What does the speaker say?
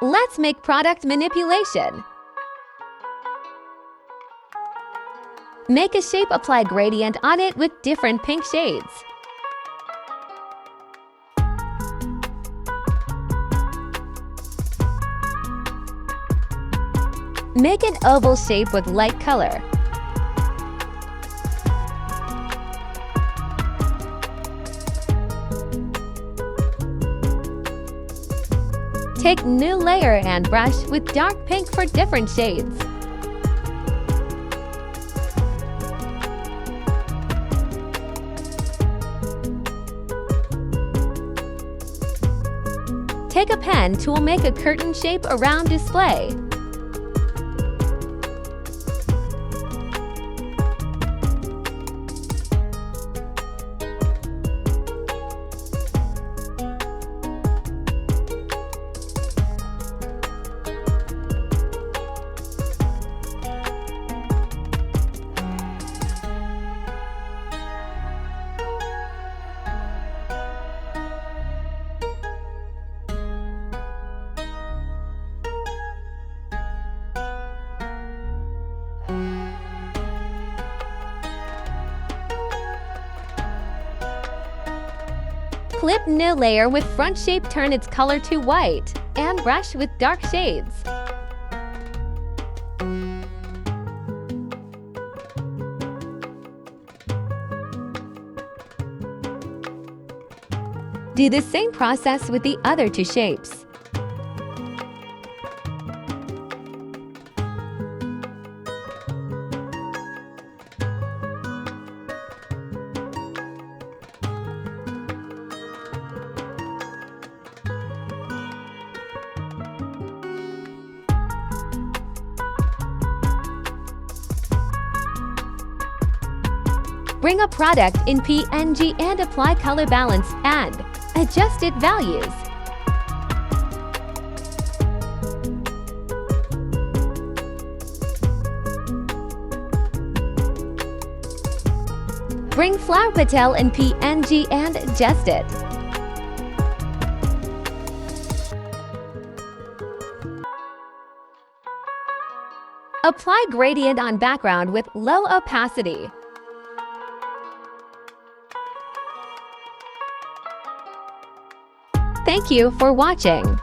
Let's make product manipulation. Make a shape, apply gradient on it with different pink shades. Make an oval shape with light color. Take new layer and brush with dark pink for different shades. Take a pen tool, make a curtain shape around display. Clip new layer with front shape, turn its color to white, and brush with dark shades. Do the same process with the other two shapes. Bring a product in PNG and apply color balance and adjust its values. Bring flower petal in PNG and adjust it. Apply gradient on background with low opacity. Thank you for watching.